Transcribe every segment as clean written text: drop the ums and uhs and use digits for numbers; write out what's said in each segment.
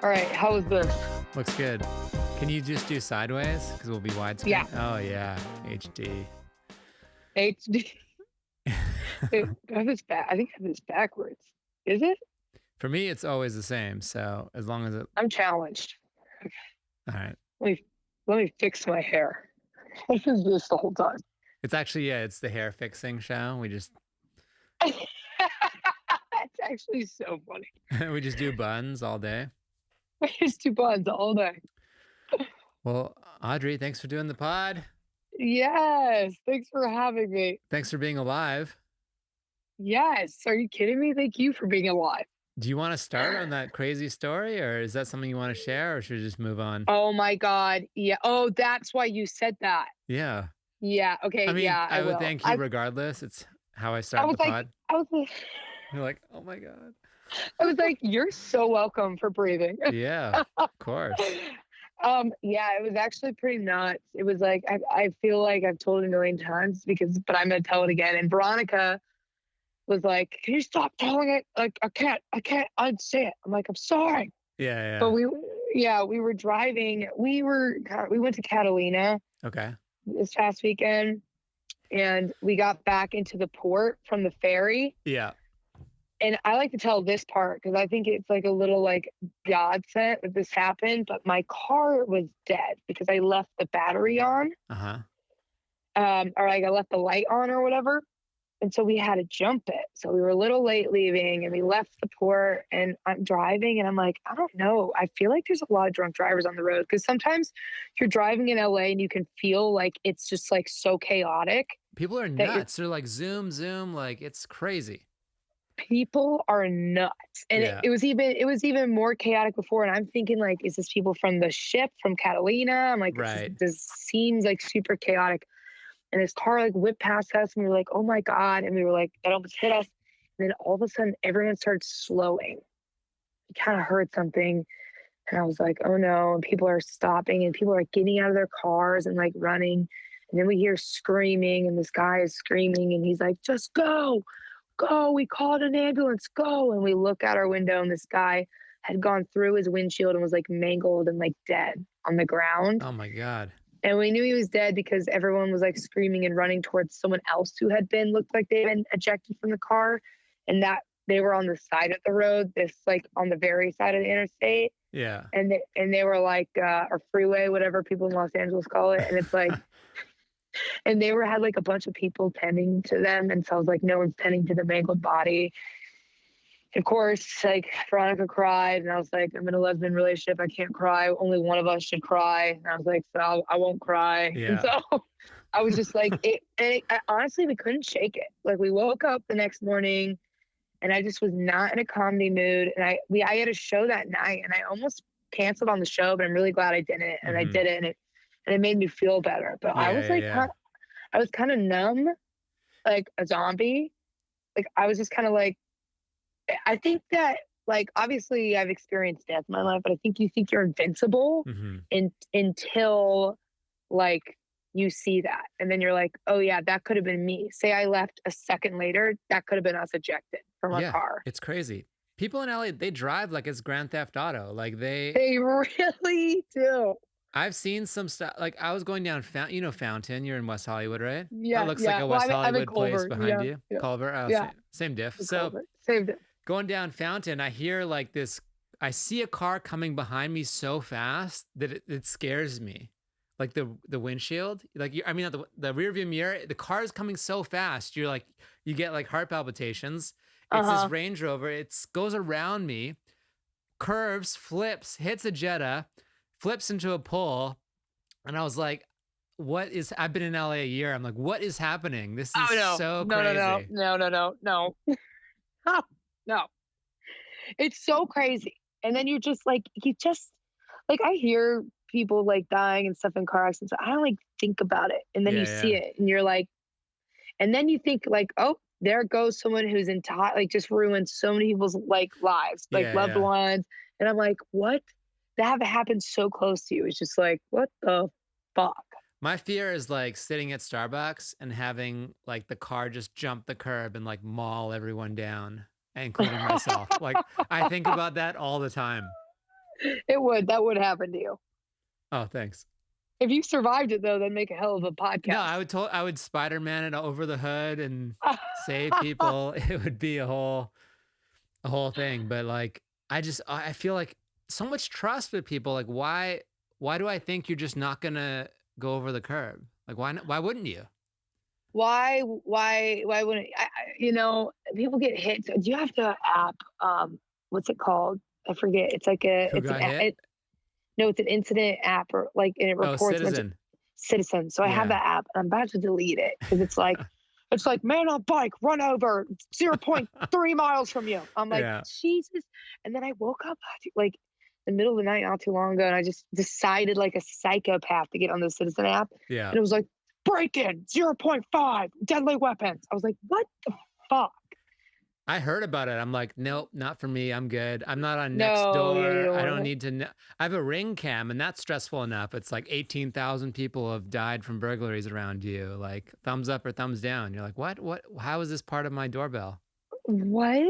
All right, how is this? Looks good. Can you just do sideways? Because we'll be widescreen. Yeah, Oh, yeah. HD. HD. I have this back. I think I have this backwards. Is it? For me, it's always the same. So as long as it. I'm challenged. All right. Let me let me fix my hair. What is this the whole time? It's actually, yeah, it's the hair fixing show. That's actually so funny. We just do buns all day. I just do buns all day. Well, Audrey, thanks for doing the pod. Yes, thanks for having me. Thanks for being alive. Yes, are you kidding me? Thank you for being alive. Do you want to start on that crazy story, or is that something you want to share, or should we just move on? Oh my God. Yeah. Oh, that's why you said that. Yeah. Yeah. Okay. I mean, Yeah, I I would will. thank you regardless. It's how I I start was the like, pod. I was like, You're like, oh my God. I was like, you're so welcome for breathing. Yeah, of course. Yeah, it was actually pretty nuts. It was like I feel like I've told it a million times but I'm gonna tell it again. And Veronica was like, "Can you stop telling it? Like I can't unsay it." I'm like, "I'm sorry." Yeah, But yeah. we were driving. God, we went to Catalina Okay. this past weekend, and we got back into the port from the ferry. Yeah. And I like to tell this part because I think it's like a little like godsend that this happened. But my car was dead because I left the battery on, Uh-huh. or like I left the light on or whatever. And so we had to jump it. So we were a little late leaving, and we left the port. And I'm driving, and I'm like, I don't know. I feel like there's a lot of drunk drivers on the road because sometimes you're driving in LA and you can feel like it's just like so chaotic People are that you're nuts. They're like zoom, like it's crazy. people are nuts. And Yeah. it was even more chaotic before. And I'm thinking like, is this people from the ship from Catalina? I'm like, Right. this seems like super chaotic. And this car like whipped past us, and we were like, oh my God. And we were like, that almost hit us. And then all of a sudden everyone started slowing. We kind of heard something. And I was like, oh no. And people are stopping, and people are getting out of their cars and like running. And then we hear screaming, and this guy is screaming, and he's like, just go. Go, we called an ambulance, go. And we look out our window, and this guy had gone through his windshield and was like mangled and like dead on the ground. Oh my God. And we knew he was dead because everyone was like screaming and running towards someone else who had been looked like they had been ejected from the car, and that they were on the side of the road, this like on the very side of the interstate. Yeah. And they were like or freeway, whatever people in Los Angeles call it. And it's like and they had like a bunch of people tending to them. And so I was like, no one's tending to the mangled body. Of course, like Veronica cried, and I was like, I'm in a lesbian relationship. I can't cry. Only one of us should cry. And I was like, so I won't cry. And Yeah. so I was just like, honestly, we couldn't shake it. Like we woke up the next morning, and I just was not in a comedy mood. And I had a show that night, and I almost canceled on the show, but I'm really glad I didn't. And I did it, and it made me feel better. But I was like, I was kind of numb, like a zombie. Like I was just kind of like, I think that like obviously I've experienced death in my life, but I think you think you're invincible until like you see that, and then you're like, oh yeah, that could have been me. Say I left a second later, that could have been us ejected from a car. It's crazy. People in LA, they drive like it's Grand Theft Auto. Like They really do. I've seen some stuff. Like I was going down, Fountain. You're in West Hollywood, right? Yeah, That looks like yeah. a Well, West I'm in Hollywood place Culver. behind Yeah, you. yeah, Culver. Oh, yeah. same diff. The So Culver. Saved it. going down Fountain, I hear like this. I see a car coming behind me so fast that it scares me. Like the windshield, like I mean, not the rear view mirror. The car is coming so fast. You're like, you get like heart palpitations. It's this Range Rover. It goes around me, curves, flips, hits a Jetta, flips into a pole. And I was like, I've been in LA a year. I'm like, what is happening? This is so crazy. No. No. It's so crazy. And then you're just like, I hear people like dying and stuff in car accidents. I don't like think about it. And then you see it, and you're like, and then you think like, oh, there goes someone who's like just ruined so many people's like lives, like loved ones. And I'm like, what? That happened so close to you. It's just like, what the fuck? My fear is like sitting at Starbucks and having like the car just jump the curb and like maul everyone down, including myself. Like I think about that all the time. That would happen to you. Oh, thanks. If you survived it though, that'd make a hell of a No, podcast. I would Spider-Man it over the hood and save people. It would be a whole thing. But like, I feel like so much trust with people. Like, why do I think you're just not gonna go over the curb? Like, why wouldn't you? Why wouldn't people get hit. So do you have the app? What's it called? I forget. It's like Who got hit? no, it's an incident app, or like, and it Oh, reports Citizen. Citizen. So I have Yeah. that app and I'm about to delete it because it's like man on bike run over 0.3 miles from you. I'm like, Yeah. Jesus. And then I woke up like in the middle of the night not too long ago, and I just decided like a psychopath to get on the Citizen app. Yeah. And it was like, break in 0.5 deadly weapons. I was like, what the fuck? I heard about it. I'm like, nope, not for me. I'm good. I'm not on next No, yeah, you door. don't I want don't it. need to know. I have a ring cam, and that's stressful enough. It's like 18,000 people have died from burglaries around you. Like, thumbs up or thumbs down. You're like, what? What? How is this part of my doorbell? What?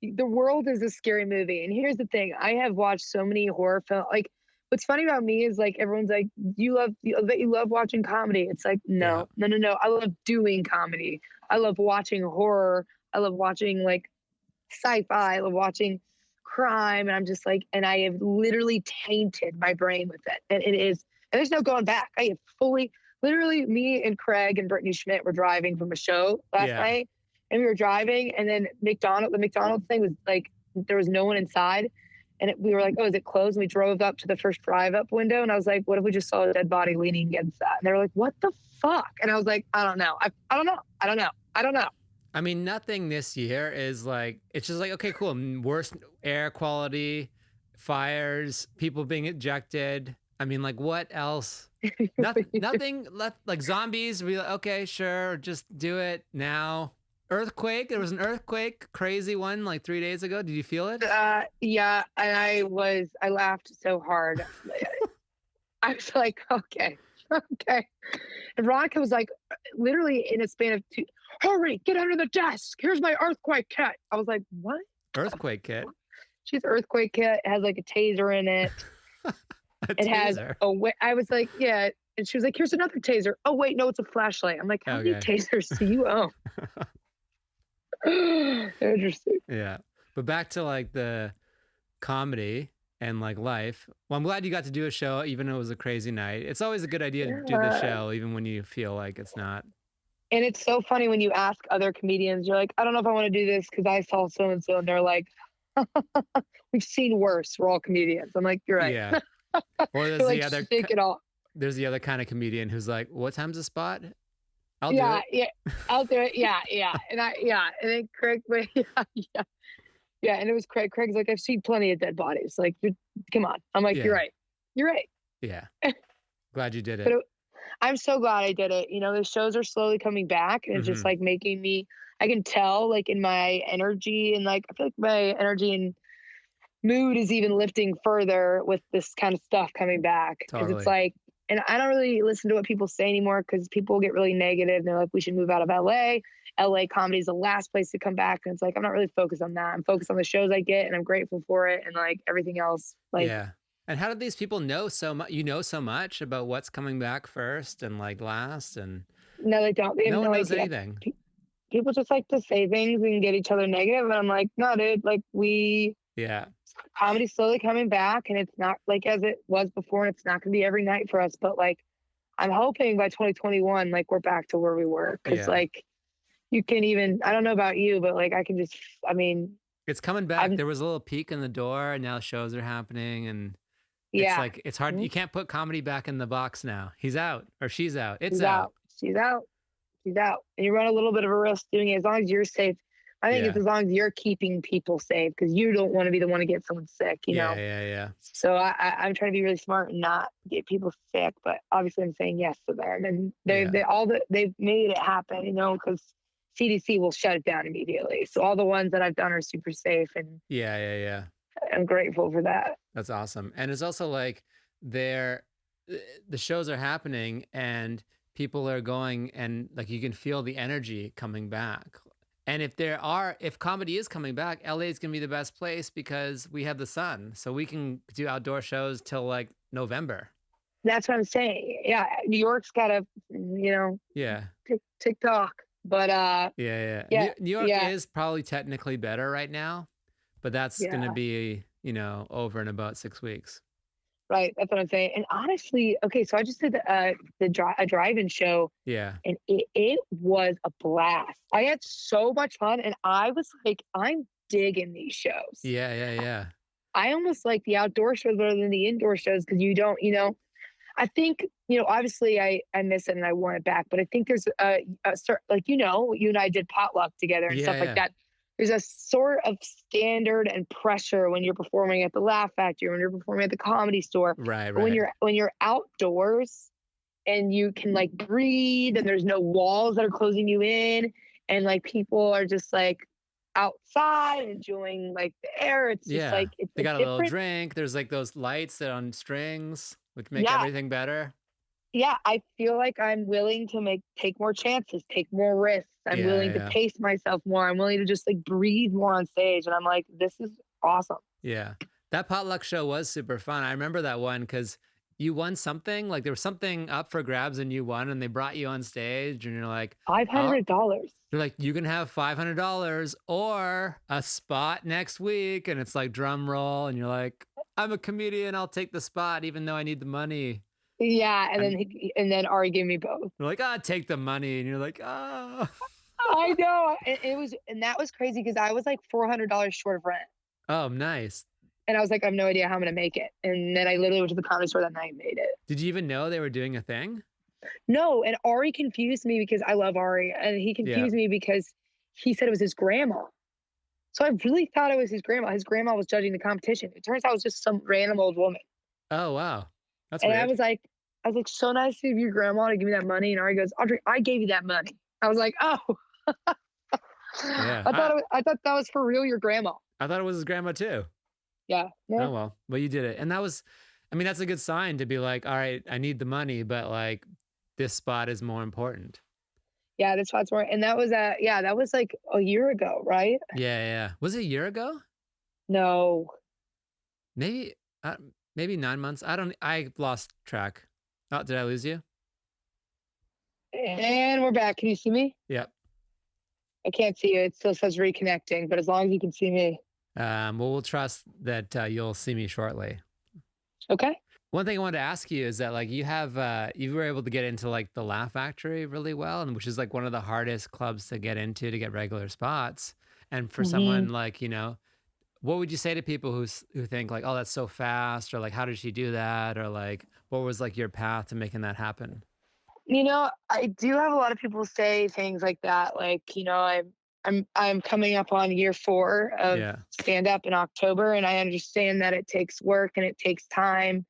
The world is a scary movie. And here's the thing. I have watched so many horror films. Like, what's funny about me is like everyone's like, you love watching comedy. It's like, Yeah. no. I love doing comedy. I love watching horror. I love watching like sci-fi. I love watching crime. And I'm just like, and I have literally tainted my brain with it. And there's no going back. I have fully, literally, me and Craig and Brittany Schmidt were driving from a show last Yeah. night, and we were driving, and then the McDonald's thing was like, there was no one inside. And we were like, oh, is it closed? And we drove up to the first drive up window. And I was like, what if we just saw a dead body leaning against that? And they were like, what the fuck? And I was like, I don't know. I don't know. I mean, nothing this year is like, it's just like, okay, cool. Worse air quality, fires, people being ejected. I mean, like, what else? Nothing left. Like zombies, we like, okay, sure, just do it now. Earthquake. There was an earthquake, crazy one, like 3 days ago. Did you feel it? Yeah. And I laughed so hard. I was like, okay. And Veronica was like, literally in a span of two, hurry, get under the desk. Here's my earthquake kit. I was like, what? Earthquake kit. She's earthquake kit. It has like a taser in it. It has I was like, yeah. And she was like, here's another taser. Oh, wait, no, it's a flashlight. I'm like, how many tasers do you own? Interesting. Yeah. But back to like the comedy and like life. Well, I'm glad you got to do a show, even though it was a crazy night. It's always a good idea to do the show, even when you feel like it's not. And it's so funny when you ask other comedians, you're like, I don't know if I want to do this because I saw so-and-so. And they're like, we've seen worse. We're all comedians. I'm like, you're right. Yeah. Or there's like, the other shake it off. There's the other kind of comedian who's like, what time's the spot? I'll do it. Yeah, I'll do it. Yeah. And then Craig, yeah. And it was Craig. Craig's like, I've seen plenty of dead bodies. Like, come on. I'm like, you're right. Yeah. Glad you did it. But I'm so glad I did it. The shows are slowly coming back, and it's just like making me, I can tell like in my energy, and like, I feel like my energy and mood is even lifting further with this kind of stuff coming back. Because it's like, and I don't really listen to what people say anymore because people get really negative. They're like, we should move out of LA. LA comedy is the last place to come back. And it's like, I'm not really focused on that. I'm focused on the shows I get, and I'm grateful for it. And like everything else. Like, yeah. And how did these people know so much? You know so much about what's coming back first and like last, and no, they don't. They have no one knows idea. anything. People just like to say things and get each other negative. And I'm like, no, dude, like comedy's slowly coming back, and it's not like as it was before, and it's not going to be every night for us. But like, I'm hoping by 2021, like we're back to where we were. Cause like you can even, I don't know about you, but like, it's coming back. There was a little peek in the door, and now shows are happening, and it's like, it's hard. You can't put comedy back in the box now. He's out or she's out. She's out. And you run a little bit of a risk doing it as long as you're safe. I think it's as long as you're keeping people safe, because you don't want to be the one to get someone sick, you know? Yeah. So I'm trying to be really smart and not get people sick, but obviously I'm saying yes to them. And they've made it happen, because CDC will shut it down immediately. So all the ones that I've done are super safe, and yeah. I'm grateful for that. That's awesome. And it's also like the shows are happening and people are going, and like you can feel the energy coming back. And if comedy is coming back, LA is going to be the best place because we have the sun. So we can do outdoor shows till like November. That's what I'm saying. Yeah. New York's got a, Yeah. TikTok, but Yeah. yeah, New York yeah, is probably technically better right now, but that's going to yeah. be, over in about 6 weeks. Right. That's what I'm saying. And honestly, okay, so I just did a drive-in show, Yeah. and it was a blast. I had so much fun, and I was like, I'm digging these shows. Yeah. I almost like the outdoor shows better than the indoor shows because you don't, I think, obviously I miss it and I want it back, but I think there's a sort, like, you and I did potluck together and stuff like Yeah. that. There's a sort of standard and pressure when you're performing at the Laugh Factory, when you're performing at the Comedy Store. Right. But when you're outdoors and you can like breathe and there's no walls that are closing you in, and like people are just like outside enjoying like the air. It's just Yeah. like it's They a got a little different. drink. There's like those lights that are on strings, which make Yeah, everything better. yeah, I feel like I'm willing to take more chances, take more risks. I'm willing to Yeah. pace myself more. I'm willing to just like breathe more on stage. And I'm like, this is awesome. Yeah. That potluck show was super fun. I remember that one because you won something. Like there was something up for grabs and you won, and they brought you on stage, and you're like, oh, $500. they're like, you can have $500 or a spot next week. And it's like drum roll. And you're like, I'm a comedian. I'll take the spot, even though I need the money. Yeah, and And then Ari gave me both. you're like, take the money. And you're like, oh. I know. And that was crazy because I was like $400 short of rent. Oh, nice. And I was like, I have no idea how I'm gonna make it. And then I literally went to the Comedy Store that night and made it. Did you even know they were doing a thing? No, and Ari confused me because I love Ari, and he confused me because he said it was his grandma. So I really thought it was his grandma. His grandma was judging the competition. It turns out it was just some random old woman. Oh, wow. That's And weird. I was like, so nice of your grandma to give me that money. And Ari goes, Audrey, I gave you that money. I was like, oh. Yeah. I thought that was for real, your grandma. I thought it was his grandma too. Yeah. Oh, well, you did it. And that's a good sign to be like, all right, I need the money, but like this spot is more important. Yeah, this spot's more. And that was like a year ago, right? Yeah. Was it a year ago? No. Maybe 9 months. I lost track. Oh, did I lose you? And we're back. Can you see me? Yep. I can't see you. It still says reconnecting, but as long as you can see me. Well, we'll trust that you'll see me shortly. Okay. One thing I wanted to ask you is that like you were able to get into like the Laugh Factory really well, and which is like one of the hardest clubs to get into to get regular spots. And for someone like, what would you say to people who think like, oh, that's so fast, or like, how did she do that, or like, what was like your path to making that happen? I do have a lot of people say things like that. Like, I'm coming up on year 4 of stand up in October, and I understand that it takes work and it takes time.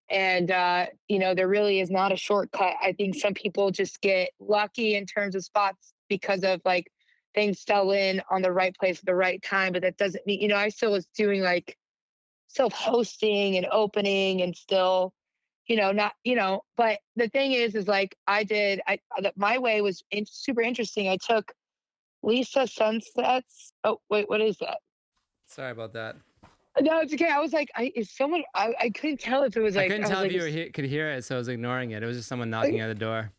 And, there really is not a shortcut. I think some people just get lucky in terms of spots because of like things fell in on the right place at the right time. But that doesn't mean, I still was doing like self-hosting and opening and still, but the thing is like my way was super interesting. I took Lisa Sunset's. Oh, wait, what is that? Sorry about that. No, it's okay. I was like, I couldn't tell if it was like. I couldn't tell if you could hear it, so I was ignoring it. It was just someone knocking at the door.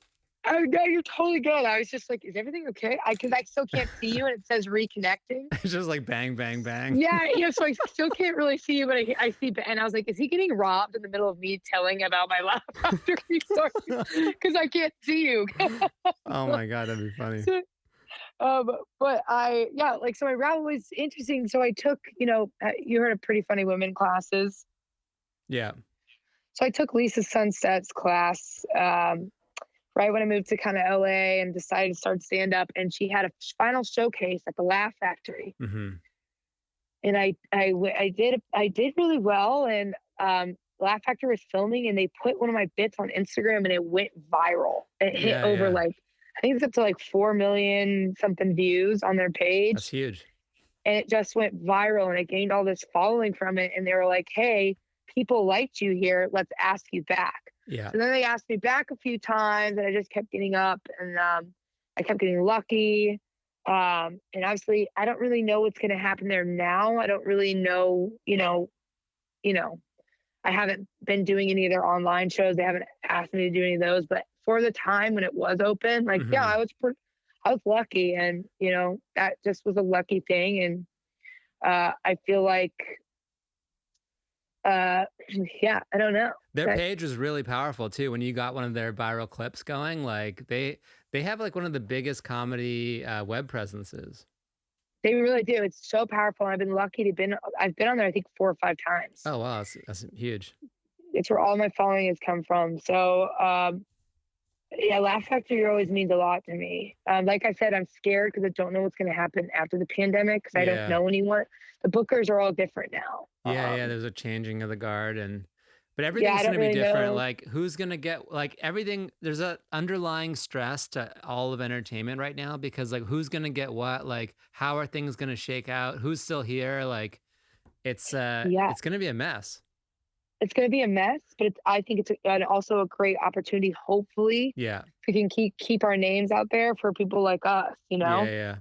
Oh, no, you're totally good. I was just like, is everything okay? Because I still can't see you, and it says reconnecting. It's just like bang, bang, bang. Yeah. So I still can't really see you, but I see. And I was like, is he getting robbed in the middle of me telling about my Laugh Factory story? Because I can't see you. Oh my God, that'd be funny. But so my route was interesting. So I took, you heard of Pretty Funny Women classes. Yeah. So I took Lisa Sunset's class right when I moved to kind of LA and decided to start stand up. And she had a final showcase at the Laugh Factory. Mm-hmm. And I did really well. And Laugh Factory was filming, and they put one of my bits on Instagram, and it went viral. It hit over like, I think it's up to like 4 million something views on their page. That's huge. And it just went viral, and it gained all this following from it. And they were like, hey, people liked you here. Let's ask you back. Yeah. So then they asked me back a few times, and I just kept getting up, and I kept getting lucky. And obviously I don't really know what's going to happen there now. I don't really know, you know, I haven't been doing any of their online shows. They haven't asked me to do any of those, but for the time when it was open, like, yeah, Hmm. I was lucky, and that just was a lucky thing. And I feel like, uh, yeah, I don't know. Their That page was really powerful too. When you got one of their viral clips going, like they have like one of the biggest comedy web presences. they really do. It's so powerful. I've been lucky to been. I've been on there, I think, 4 or 5 times. Oh wow, that's huge. It's where all my following has come from. So, yeah, Laugh Factory always means a lot to me. Like I said, I'm scared because I don't know what's going to happen after the pandemic because I don't Yeah. know anyone. The bookers are all different now. Yeah, there's a changing of the guard but Yeah, I everything's don't gonna be really different. know. Like who's gonna get like everything there's a underlying stress to all of entertainment right now because like who's gonna get what? Like how are things gonna shake out? Who's still here? Like Yeah, it's gonna be a mess. it's going to be a mess, but I think it's also a great opportunity. Hopefully, Yeah. we can keep our names out there for people like us. Yeah. It's Because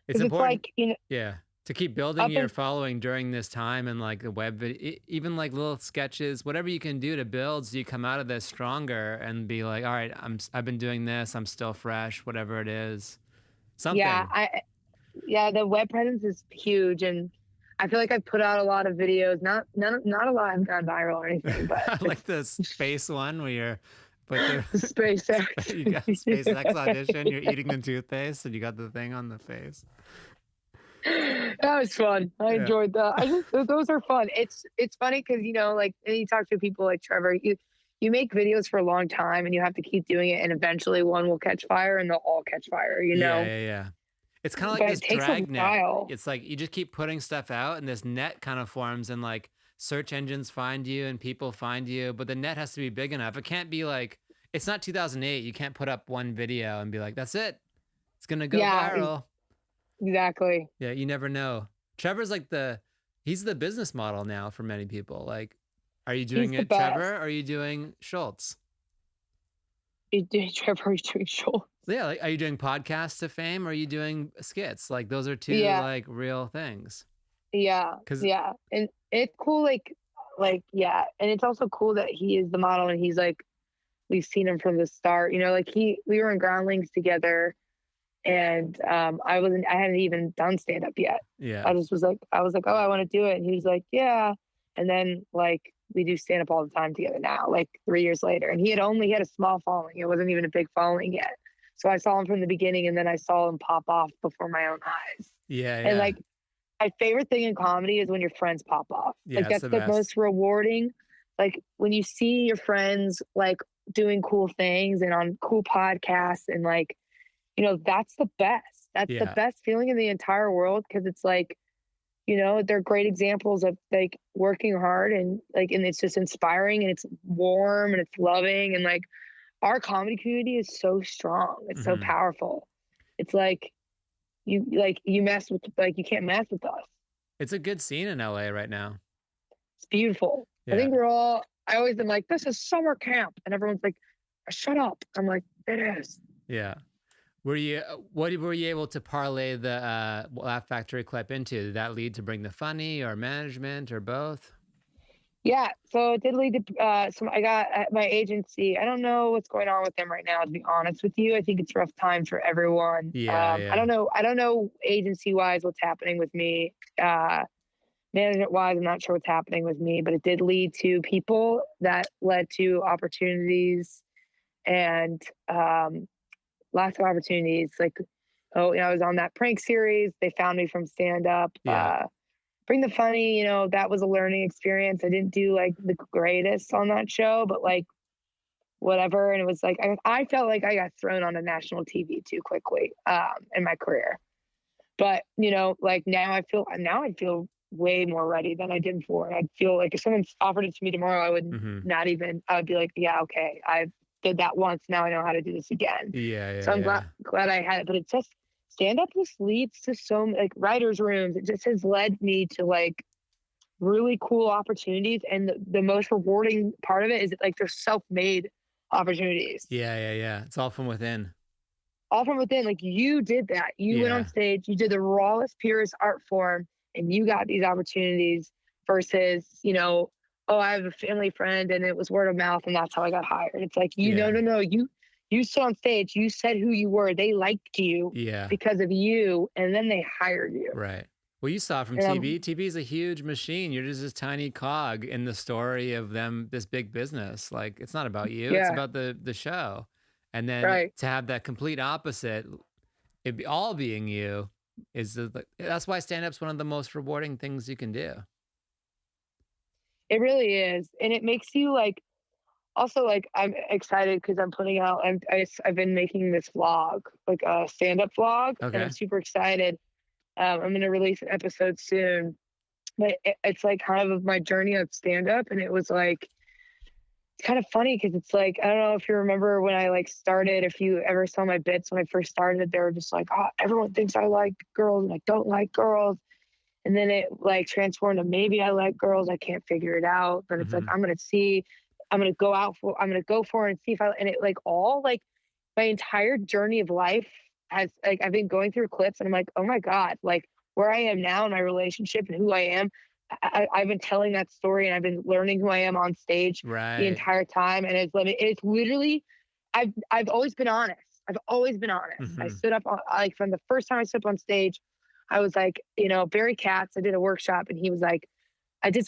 it's important. like Yeah. To keep building up your and following during this time and like the even like little sketches, whatever you can do to build so you come out of this stronger and be like, all right, I've been doing this, I'm still fresh, whatever it is. yeah, Something. the web presence is huge, and I feel like I've put out a lot of videos. Not a lot have gone viral or anything, but I it's like the space one where you're but the SpaceX. you got SpaceX audition, you're eating the toothpaste and you got the thing on the face. That was fun. I Yeah. enjoyed that. I just those are fun. It's funny because like, and you talk to people like Trevor. You make videos for a long time, and you have to keep doing it, and eventually one will catch fire, and they'll all catch fire. Yeah. It's kind of like But this it takes a drag net. while. It's like you just keep putting stuff out and this net kind of forms and like search engines find you and people find you, but the net has to be big enough. It can't be like it's not 2008. You can't put up one video and be like, "That's it. It's going to go Yeah, viral." exactly. Yeah, you never know. Trevor's like he's the business model now for many people. Like, are you He's doing the it Trevor? best. Or are you doing Schultz? Trevor is doing Schultz. Yeah, like are you doing podcasts to fame or are you doing skits? Like those are two Yeah, like real things. yeah, Cuz yeah. And it's cool, yeah. And it's also cool that he is the model, and he's like, we've seen him from the start. Like we were in Groundlings together, and I hadn't even done stand up yet. yeah. I was like, oh, I want to do it, and he was like, yeah. And then like we do stand up all the time together now, like 3 years later, and he had a small following. It wasn't even a big following yet. So I saw him from the beginning, and then I saw him pop off before my own eyes. And Yeah. like my favorite thing in comedy is when your friends pop off. Like Yeah, it's that's the the best. most rewarding. Like when you see your friends like doing cool things and on cool podcasts, and like, that's the best. That's the Yeah. best feeling in the entire world, because it's like, they're great examples of like working hard, and it's just inspiring, and it's warm, and it's loving, and like our comedy community is so strong. It's so Mhm. powerful. It's like you can't mess with us. It's a good scene in LA right now. It's beautiful. I Yeah. think I always am like, this is summer camp. And everyone's like, shut up. I'm like, it is. Yeah. Were you able to parlay the Laugh Factory clip into? Did that lead to Bring the Funny or management or both? Yeah. So it did lead to, I got at my agency. I don't know what's going on with them right now, to be honest with you. I think it's a rough time for everyone. I Yeah. don't know agency wise what's happening with me. Management wise, I'm not sure what's happening with me, but it did lead to people that led to opportunities, and lots of opportunities. Like, I was on that prank series. They found me from stand up. Yeah. Bring the Funny, that was a learning experience. I didn't do like the greatest on that show, but like whatever. And it was like, I felt like I got thrown on a national TV too quickly in my career. But, like now I feel way more ready than I did before. And I'd feel like if someone offered it to me tomorrow, I would Mhm. I would be like, yeah, okay, I did that once. Now I know how to do this again. So I'm Yeah. glad I had it. But it's just, stand up just leads to so like writers' rooms. It just has led me to like really cool opportunities. And the most rewarding part of it is like they're self-made opportunities. Yeah. It's all from within. all from within. Like you did that. You went on Yeah. stage, you did the rawest, purest art form, and you got these opportunities versus, oh, I have a family friend and it was word of mouth and that's how I got hired. It's like, Yeah. no. You stood on stage, you said who you were. They liked you Yeah. because of you, and then they hired you. Right. Well, you saw it from And TV. TV is a huge machine. You're just this tiny cog in the story of them, this big business. Like it's not about you. It's yeah, about the show. And then right. to have that complete opposite, all being you, that's why stand-up's one of the most rewarding things you can do. It really is. And it makes you like, also like, I'm excited because I'm putting out, I've been making this vlog, like a stand-up vlog, and Okay. I'm super excited. I'm going to release an episode soon, but it's like kind of my journey of stand-up. And it was like, it's kind of funny because it's like, I don't know if you remember when I like started, if you ever saw my bits when I first started, they were just like, oh, everyone thinks I like girls and I don't like girls. And then it like transformed to maybe I like girls, I can't figure it out. But it's like, I'm going to go for it and see if and it like all like my entire journey of life has like, I've been going through clips and I'm like, oh my God, like where I am now in my relationship and who I am. I've been telling that story and I've been learning who I am on stage the entire time. And it's literally, I've always been honest. I've always been honest. I stood up like from the first time I stood up on stage, I was like, Barry Katz, I did a workshop and he was like, I did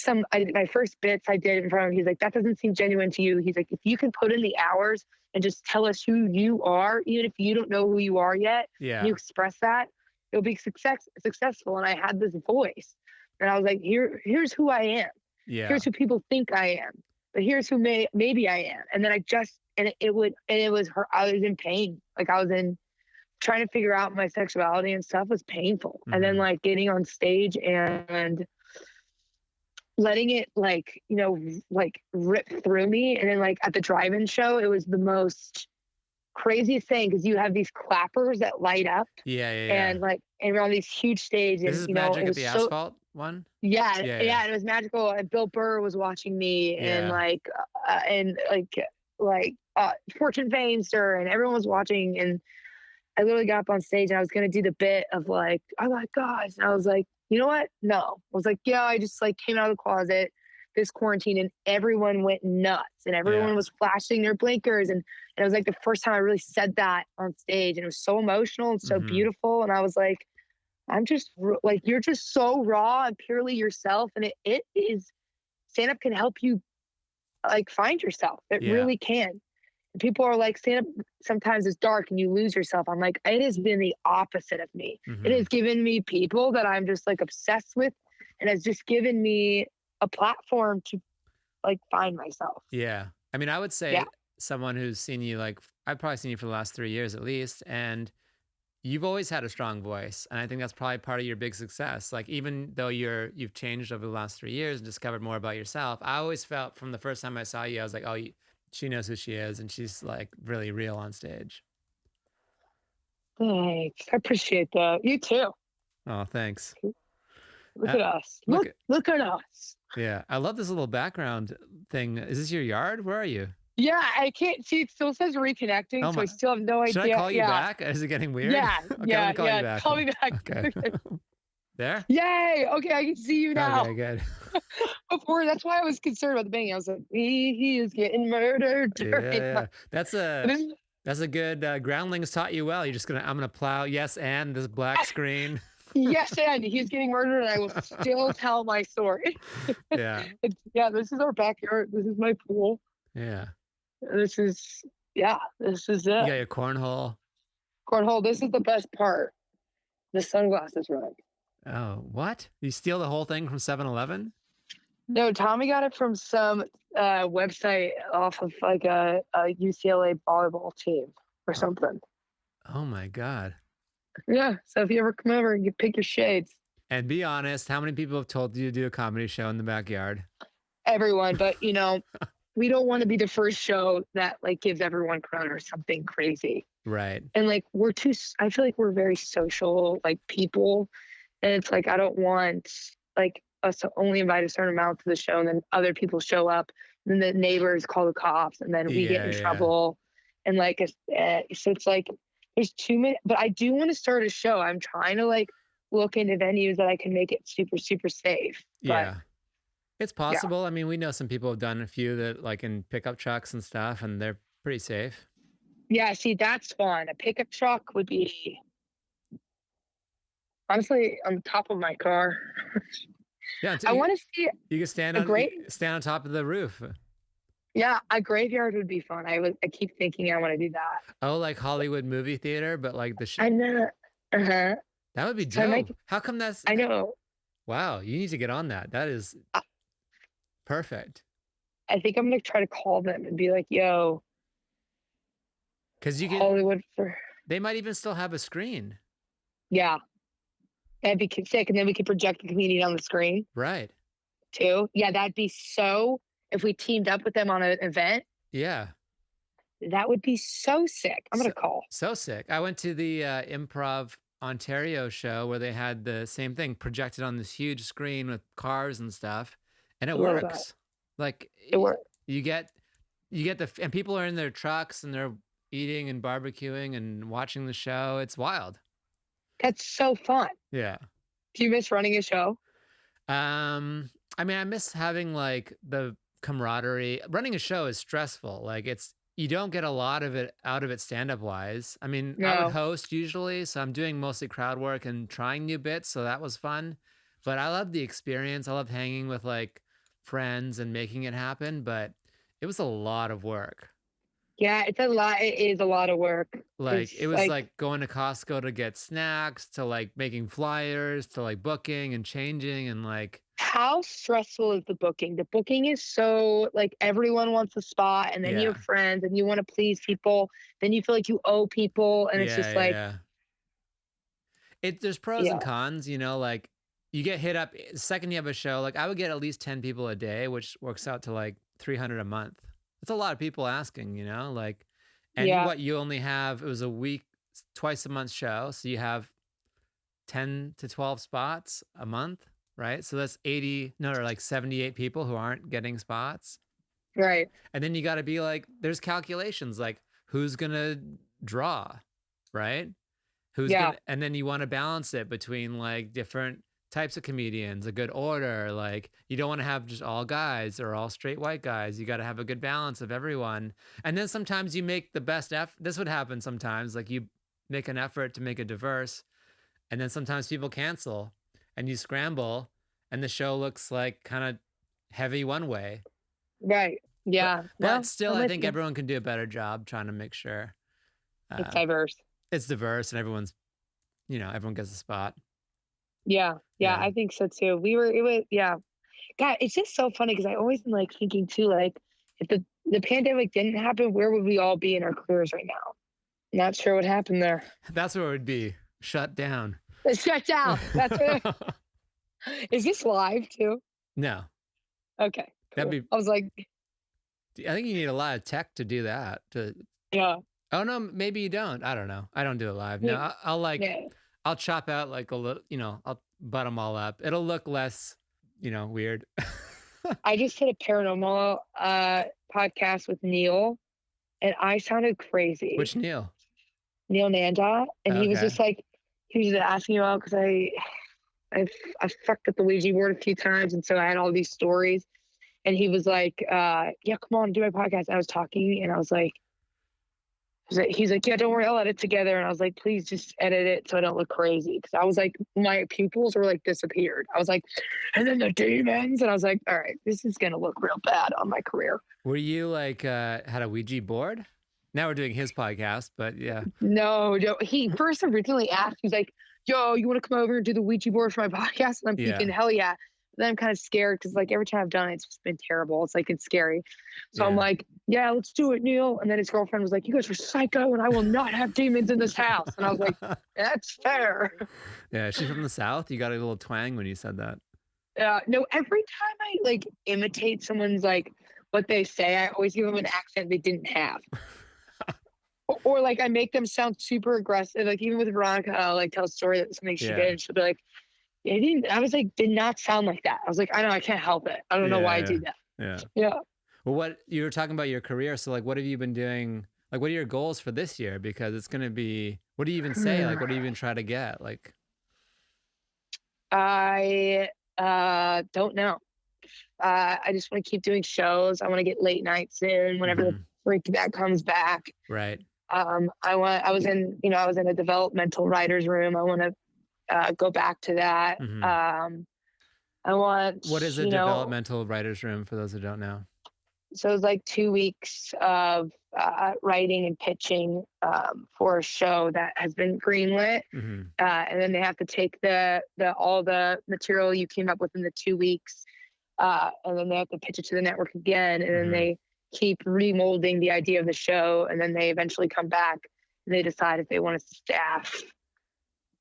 my first bits I did in front of him. He's like, that doesn't seem genuine to you. He's like, if you can put in the hours and just tell us who you are, even if you don't know who you are yet, and you express that, it'll be successful. And I had this voice and I was like, here's who I am. Yeah. Here's who people think I am, but here's who maybe I am. And then it was her. I was in pain. Like I was trying to figure out my sexuality and stuff was painful. And then like getting on stage and letting it like rip through me. And then like at the drive-in show, it was the most craziest thing because you have these clappers that light up. And like, and we're on these huge stages. This is Magic at the Asphalt one? Yeah. And it was magical. And Bill Burr was watching me and Fortune Feimster and everyone was watching. And I literally got up on stage and I was going to do the bit of like, I like guys. And I was like, you know what? No. I was like, yeah, I just like came out of the closet this quarantine and everyone went nuts and everyone was flashing their blinkers. And it was like the first time I really said that on stage and it was so emotional and so beautiful. And I was like, I'm just like, you're just so raw and purely yourself. And it is, stand-up can help you like find yourself. It really can. People are like, stand up sometimes is dark and you lose yourself. I'm like, it has been the opposite of me. It has given me people that I'm just like obsessed with and has just given me a platform to like find myself. Yeah. I mean, I would say someone who's seen you, like I've probably seen you for the last 3 years at least. And you've always had a strong voice. And I think that's probably part of your big success. Like, even though you've changed over the last 3 years and discovered more about yourself, I always felt from the first time I saw you, I was like, oh, she knows who she is, and she's like really real on stage. Thanks. I appreciate that. You too. Oh, thanks. Look at us. Look at us. Yeah. I love this little background thing. Is this your yard? Where are you? Yeah, I can't see. It still says reconnecting, so I still have no idea. Should I call you back? Is it getting weird? Yeah. Okay, let me call you back. Call me back. Okay. There? Yay. Okay, I can see you now. Okay, good. Before, that's why I was concerned about the banging. I was like, he is getting murdered. Yeah. That's a good Groundlings taught you well. I'm gonna plow yes and this black screen. Yes, and he's getting murdered, and I will still tell my story. Yeah. This is our backyard. This is my pool. Yeah. This is it. You got your cornhole. This is the best part. The sunglasses rack. Oh, what? You steal the whole thing from 7-Eleven? No, Tommy got it from some website off of like a UCLA volleyball team or something. Oh my God. Yeah. So if you ever come over, you pick your shades. And be honest, how many people have told you to do a comedy show in the backyard? Everyone, but we don't want to be the first show that like gives everyone corona or something crazy. Right. And like I feel like we're very social like people. And it's like, I don't want like us to only invite a certain amount to the show and then other people show up and then the neighbors call the cops and then we get in trouble. And like, so it's like, there's too many, but I do want to start a show. I'm trying to like look into venues that I can make it super, super safe. But Yeah. It's yeah. possible. I mean, we know some people have done a few that like in pickup trucks and stuff, and they're pretty safe. Yeah, see, that's fun. A pickup truck would be honestly on top of my car. Yeah, I you, want to see you can stand a on great, top of the roof. yeah, a graveyard would be fun. I keep thinking I want to do that. Oh, like Hollywood movie theater, but like I know. Uh-huh. that would be So I might, dope. How come that's I know. wow, you need to get on that. That is I, perfect. I think I'm gonna try to call them and be like, yo, Because you can Hollywood for, they might even still have a screen. yeah, that'd be sick. And then we could project the comedian on the screen Right. too. Yeah, that'd be so, if we teamed up with them on an event, Yeah. that would be so sick. I'm So, gonna call. so sick. I went to the Improv Ontario show where they had the same thing projected on this huge screen with cars and stuff, and it Love that. works. Like It worked. you get and people are in their trucks and they're eating and barbecuing and watching the show. It's wild. That's so fun. Yeah. Do you miss running a show? I mean, I miss having like the camaraderie. Running a show is stressful. Like you don't get a lot of it out of it stand-up wise. I mean, I would No. host usually, so I'm doing mostly crowd work and trying new bits, so that was fun. But I love the experience. I love hanging with like friends and making it happen, but it was a lot of work. Yeah, it's a lot. It is a lot of work. Like it was like going to Costco to get snacks, to like making flyers, to like booking and changing and like how stressful is the booking? The booking is so like everyone wants a spot, and then you yeah. have friends, and you want to please people. Then you feel like you owe people, and it's just like there's pros and cons, you know, like you get hit up the second you have a show. Like I would get at least 10 people a day, which works out to like 300 a month. It's a lot of people asking, you know, like, and what you only have, it was a week, twice a month show. So you have 10 to 12 spots a month, right? So that's 78 people who aren't getting spots. Right. And then you got to be like, there's calculations, like who's going to draw, right? And then you want to balance it between like different types of comedians, a good order. Like you don't want to have just all guys or all straight white guys. You got to have a good balance of everyone. And then sometimes you make the best effort. This would happen sometimes. Like you make an effort to make it diverse, and then sometimes people cancel, and you scramble, and the show looks like kind of heavy one way. Right. Yeah. But still, I think everyone can do a better job trying to make sure it's diverse. It's diverse, and everyone gets a spot. Yeah, I think so too. God, it's just so funny because I always been like thinking too, like if the pandemic didn't happen, where would we all be in our careers right now? Not sure what happened there. That's where it would be. Shut down. Shut down. That's it. Is this live too? No. Okay. Cool. I was like, I think you need a lot of tech to do that. Yeah. Oh no, maybe you don't. I don't know. I don't do it live. No, I'll chop out like a little, I'll butt them all up. It'll look less, weird. I just did a paranormal podcast with Neil, and I sounded crazy. Which Neil? Neil Nanda, and he was just like, he was just asking about because I fucked up the Ouija board a few times, and so I had all these stories, and he was like, "Yeah, come on, do my podcast." And I was talking, and I was like. He's like, yeah, don't worry, I'll edit it together. And I was like, please just edit it so I don't look crazy. Because I was like, my pupils were like disappeared. I was like, and then the demons. And I was like, all right, this is going to look real bad on my career. Were you like, had a Ouija board? Now we're doing his podcast, but yeah. No. He first originally asked, he's like, yo, you want to come over and do the Ouija board for my podcast? And I'm thinking, hell yeah. Then I'm kind of scared because like every time I've done it, it's just been terrible. It's like, it's scary. So I'm like, yeah, let's do it, Neil. And then his girlfriend was like, you guys are psycho and I will not have demons in this house. And I was like, that's fair. Yeah. She's from the South. You got a little twang when you said that. No, every time I like imitate someone's like what they say, I always give them an accent they didn't have. or like I make them sound super aggressive. Like even with Veronica, I'll like tell a story that something she did and she'll be like, I was like, did not sound like that. I was like, I know, I can't help it. I don't know why I do that. Yeah. Well, what you were talking about your career. So like, what have you been doing? Like, what are your goals for this year? Because it's going to be, What do you even say? Like, what do you even try to get? Like, I don't know. I just want to keep doing shows. I want to get late nights in whenever the freak that comes back. right. I was in a developmental writer's room. I want to go back to that. I want, What is a developmental writer's room for those who don't know? so it's like 2 weeks of writing and pitching for a show that has been greenlit, and then they have to take all the material you came up with in the 2 weeks, and then they have to pitch it to the network again, and then they keep remolding the idea of the show, and then they eventually come back and they decide if they want to staff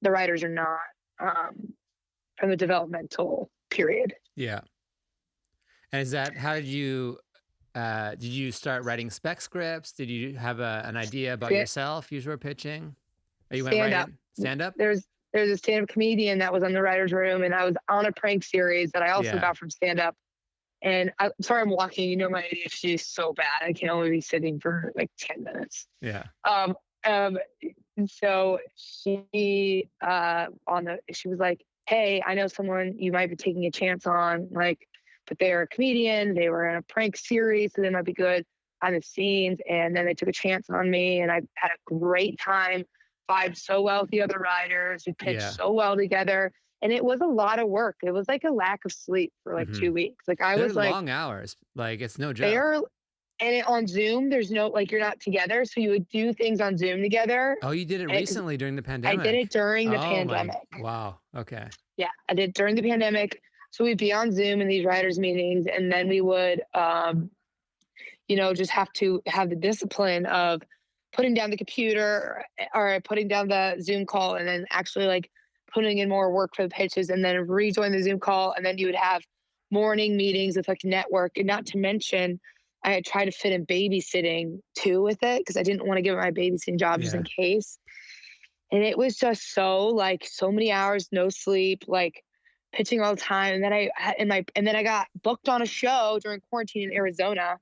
the writers or not from the developmental period. Yeah. And is that, how did you start writing spec scripts? Did you have an idea about yourself you were pitching? Or you went writing stand up? There's a stand-up comedian that was on the writer's room, and I was on a prank series that I also got from stand-up. And sorry, I'm walking. You know, my ADHD is so bad. I can only be sitting for like 10 minutes. Yeah. So she was like, hey, I know someone you might be taking a chance on, like, but they're a comedian. They were in a prank series, so they might be good on the scenes. And then they took a chance on me, and I had a great time. Vibed so well with the other writers. We pitched so well together. And it was a lot of work. It was like a lack of sleep for like 2 weeks. Like they're was like long hours. Like, it's no joke. And on Zoom, there's no, like, you're not together. So you would do things on Zoom together. Oh, you did it recently during the pandemic? I did it during the pandemic. Wow. Okay. Yeah, I did during the pandemic. So we'd be on Zoom in these writers' meetings, and then we would, just have to have the discipline of putting down the computer or putting down the Zoom call, and then actually like putting in more work for the pitches, and then rejoin the Zoom call. And then you would have morning meetings with like network. And not to mention, I had tried to fit in babysitting too with it, because I didn't want to give up my babysitting job just in case. And it was just so many hours, no sleep, like pitching all the time. And then I got booked on a show during quarantine in Arizona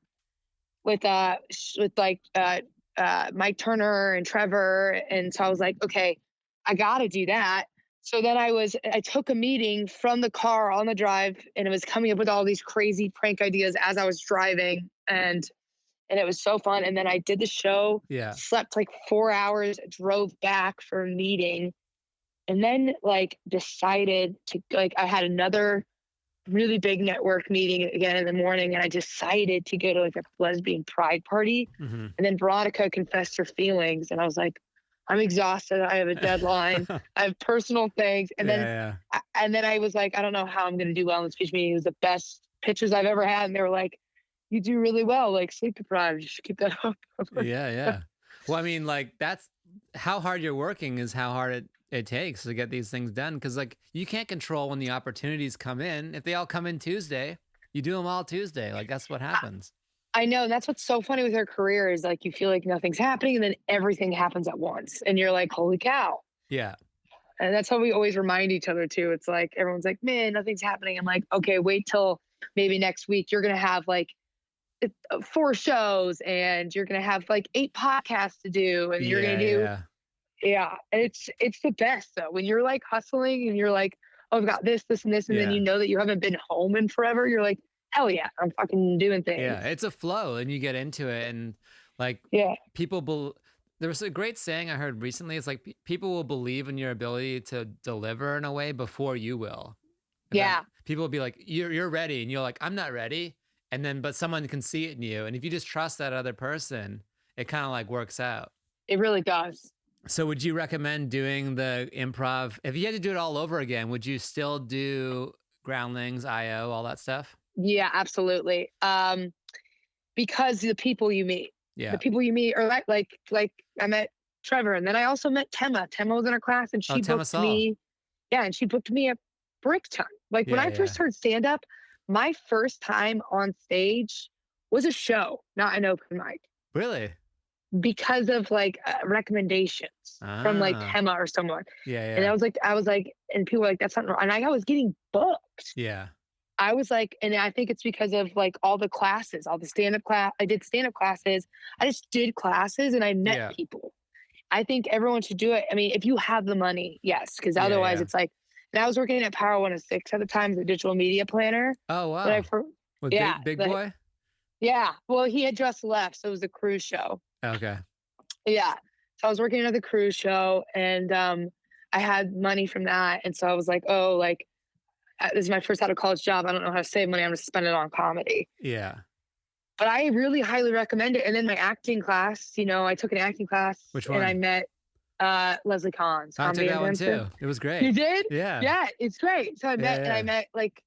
with Mike Turner and Trevor. And so I was like, okay, I got to do that. So then I took a meeting from the car on the drive, and it was coming up with all these crazy prank ideas as I was driving. And it was so fun. And then I did the show, slept like 4 hours, drove back for a meeting, and then decided to, I had another really big network meeting again in the morning, and I decided to go to like a lesbian pride party. And then Veronica confessed her feelings, and I was like, I'm exhausted. I have a deadline. I have personal things. And then I was like, I don't know how I'm going to do well in this pitch meeting. It was the best pitches I've ever had. And they were like, you do really well, like sleep deprived. You should keep that up. Yeah. Well, I mean, like, that's how hard you're working is how hard it takes to get these things done. Cause like you can't control when the opportunities come in. If they all come in Tuesday, you do them all Tuesday. Like that's what happens. I know. And that's what's so funny with her career is like, you feel like nothing's happening, and then everything happens at once. And you're like, holy cow. Yeah. And that's how we always remind each other too. It's like, everyone's like, man, nothing's happening. I'm like, okay, wait till maybe next week. You're going to have like 4 shows, and you're going to have like 8 podcasts to do. And you're going to do, And it's the best though. When you're like hustling and you're like, oh, I've got this, and this. And then you know that you haven't been home in forever. You're like, hell yeah, I'm fucking doing things. Yeah, it's a flow, and you get into it, and like people there was a great saying I heard recently. It's like people will believe in your ability to deliver in a way before you will. And people will be like, you're ready, and you're like, I'm not ready. And then but someone can see it in you, and if you just trust that other person, it kind of like works out. It really does. So would you recommend doing the improv? If you had to do it all over again, would you still do Groundlings, IO, all that stuff? Yeah, absolutely. Because the people you meet, are like I met Trevor, and then I also met Tema. Tema was in our class, and she booked me. Yeah, and she booked me a brick ton. Like when I first heard stand up, my first time on stage was a show, not an open mic. Really? Because of like recommendations from like Tema or someone. And I was like, and people were like, that's not normal. And I was getting booked. Yeah. I was like, and I think it's because of like all the classes, all the stand-up class. I did stand-up classes. I just did classes, and I met people. I think everyone should do it. I mean, if you have the money, yes, because Yeah, otherwise yeah. it's like, and I was working at Power 106 at the time as a digital media planner. Oh, When I wow. first, With yeah, big boy? yeah. Well, he had just left, so it was a cruise show. Okay. Yeah. So I was working at the cruise show, and I had money from that, and so I was like, oh, like this is my first out of college job. I don't know how to save money. I'm gonna spend it on comedy. Yeah. But I really highly recommend it. And then my acting class, I took an acting class Which and I one? met Leslie Collins, I took comedy that one enhancer. too. It was great. You did? Yeah. Yeah, it's great. So I Yeah, met and yeah. I met like,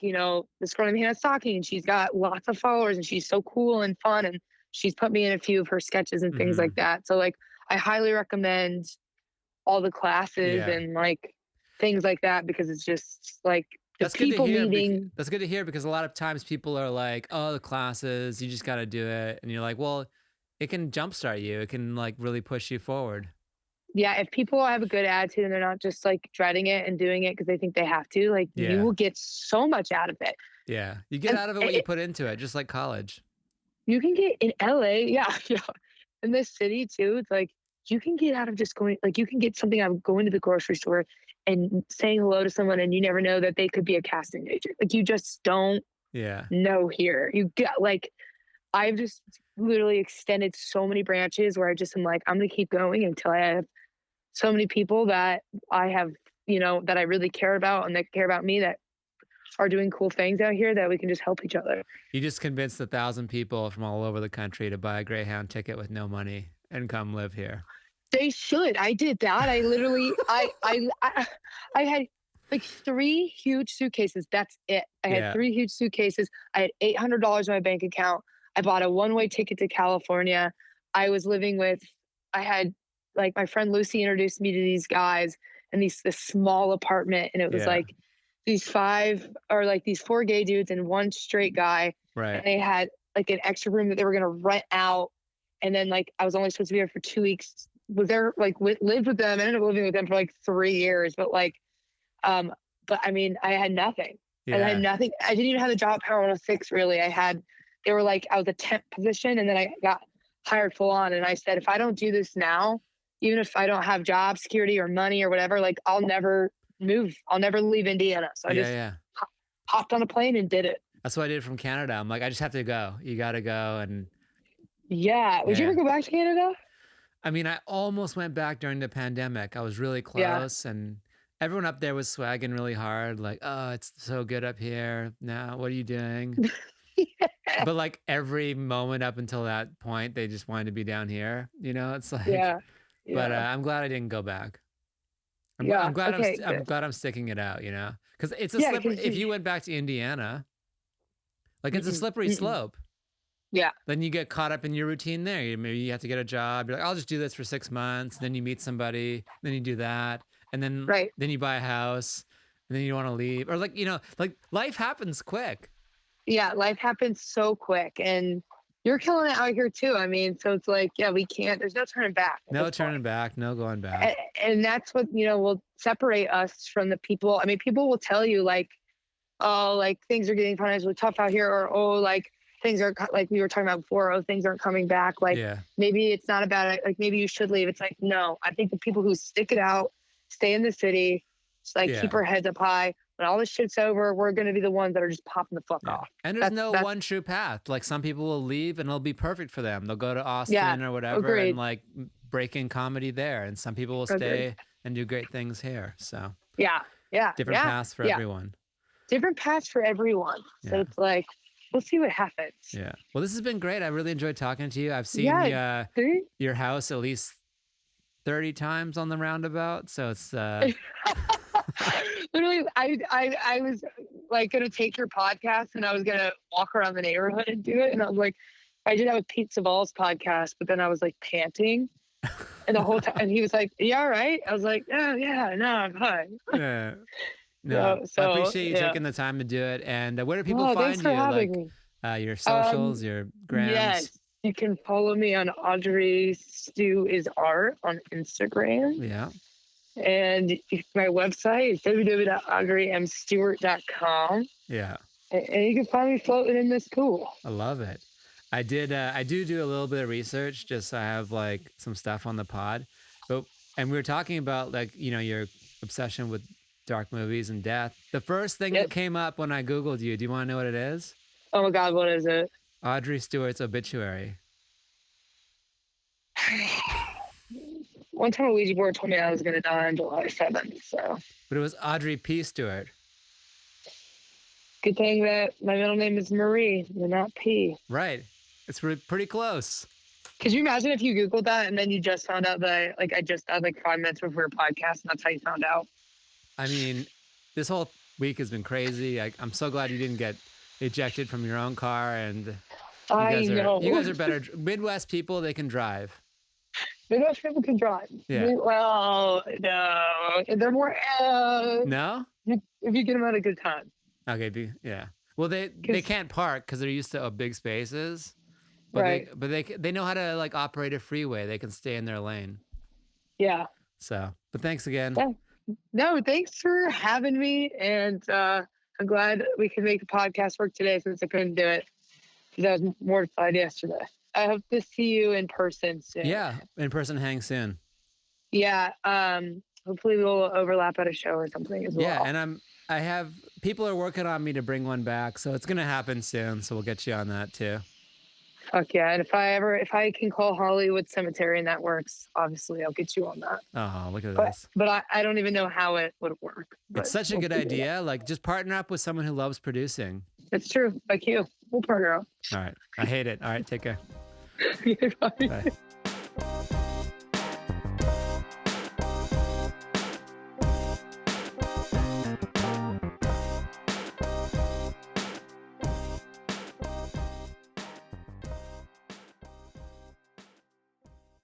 this girl named Hannah Stocking, and she's got lots of followers and she's so cool and fun, and she's put me in a few of her sketches and things like Mhm. that. So like I highly recommend all the classes Yeah. and like things like that, because it's just like the That's good to people hear. meeting. That's good to hear because a lot of times people are like, "Oh, the classes, you just got to do it," and you're like, "Well, it can jumpstart you. It can like really push you forward." Yeah, if people have a good attitude and they're not just like dreading it and doing it because they think they have to, like you Yeah, will get so much out of it. yeah. You get And out of it what you put into it, just like college. you can get in LA, yeah, yeah, in this city too. It's like you can get out of just going, like you can get something out of going to the grocery store and saying hello to someone, and you never know that they could be a casting agent. Like you just don't Yeah, know here. You get like I've just literally extended so many branches where I just am like, I'm gonna keep going until I have so many people that I have, that I really care about and that care about me, that are doing cool things out here, that we can just help each other. you just convinced 1,000 people from all over the country to buy a Greyhound ticket with no money and come live here. They should. I did that. I literally, I had like 3 huge suitcases. That's it. I had Yeah, 3 huge suitcases. I had $800 in my bank account. I bought a one-way ticket to California. I was living with, I had like my friend Lucy introduced me to these guys and this small apartment. And it was yeah, like these 4 gay dudes and one straight guy. right. And they had like an extra room that they were going to rent out. And then like I was only supposed to be there for 2 weeks. Was there like lived with them, ended up living with them for like 3 years. Um, but I mean, I had nothing. I had Yeah, nothing. I didn't even have a job at Power 106 really. They were like, I was a temp position, and then I got hired full on. And I said, if I don't do this now, even if I don't have job security or money or whatever, like I'll never move. I'll never leave Indiana. So I yeah, just yeah. hopped on a plane and did it. That's what I did from Canada. I'm like, I just have to go. You got to go, and Yeah. Would you yeah. ever go back to Canada? I mean, I almost went back during the pandemic. I was really Yeah. close, and everyone up there was swagging really hard, like, "Oh, it's so good up here. Now, what are you doing?" But like every moment up until that point, they just wanted to be down here. It's like, Yeah. but Yeah. I'm glad I didn't go back. Yeah. I'm glad Okay. I'm Good. glad I'm sticking it out. Because it's a Yeah. slippery. Because If you went back to Indiana, like it's a slippery slope. yeah. Then you get caught up in your routine there. Maybe you have to get a job. You're like, I'll just do this for 6 months. Then you meet somebody. Then you do that, and then Right. then you buy a house, and then you want to leave, or like like life happens quick. Yeah. Life happens so quick, and you're killing it out here too. I mean, so it's like, yeah, we can't. There's no turning back at No this turning point. back. No going And, back. and that's what will separate us from the people. I mean, people will tell you like, oh, like things are getting financially tough out here, or oh, like things are like we were talking about before, oh, things aren't coming back. Like Yeah. maybe it's not about it. Like maybe you should leave. It's like, no, I think the people who stick it out, stay in the city, just like keep Yeah. our heads up high. When all this shit's over, we're going to be the ones that are just popping the fuck Yeah. off. And there's no That's one true path. Like some people will leave and it'll be perfect for them. They'll go to yeah, Austin or whatever and agreed, like break in comedy there. And some people will agreed. stay and do great things here. So Yeah, yeah, different yeah, paths for yeah. everyone. Different paths for everyone. So Yeah. it's like, we'll see what happens. Yeah. Well, this has been great. I really enjoyed talking to you. I've seen Yeah, see? your house at least 30 times on the roundabout. So it's Literally, I was like gonna take your podcast and I was gonna walk around the neighborhood and do it. And I was like, I did that with Pete Saval's podcast, but then I was like panting. And the whole time, and he was like, "Yeah, all right." I was like, "Oh, yeah, no, I'm fine." yeah. No, I So appreciate you yeah. taking the time to do it. And where do people Oh, find thanks for you? having Like me. your socials, your grams? Yes, you can follow me on Audrey Stew is Art on Instagram. Yeah. And my website is www.audreymstewart.com. Yeah. And you can find me floating in this pool. I love it. I did. I do a little bit of research, just so I have like some stuff on the pod. And we were talking about like your obsession with dark movies and death. The first thing that came up when I Googled you. Do you want to know what it is? Oh my God, what is it? Audrey Stewart's obituary. One time a Ouija board told me I was going to die on July 7th. So. But it was Audrey P. Stewart. Good thing that my middle name is Marie and not P. Right. It's pretty close. Could you imagine if you Googled that and then you just found out that I just had like 5 minutes before a podcast and that's how you found out? I mean, this whole week has been crazy. I'm so glad you didn't get ejected from your own car, and you guys are better. Midwest people, they can drive. Midwest people can drive. Yeah. Well, no, they're more. No. If you get them at a good time. Okay. Yeah. Well, they can't park because they're used to big spaces. But right. They know how to like operate a freeway. They can stay in their lane. Yeah. So, but thanks again. Yeah. No, thanks for having me, and I'm glad we could make the podcast work today since I couldn't do it because I was mortified yesterday. I hope to see you in person soon. Yeah, in person hang soon. Yeah. Hopefully we'll overlap at a show or something as well. Yeah, and people are working on me to bring one back, so it's gonna happen soon. So we'll get you on that too. Fuck yeah. And if I can call Hollywood Cemetery and that works, obviously I'll get you on that. Oh, look at this. But I don't even know how it would work. It's such a good idea. Like, just partner up with someone who loves producing. It's true. Like you. We'll partner up. All right. I hate it. All right. Take care. Bye. Bye.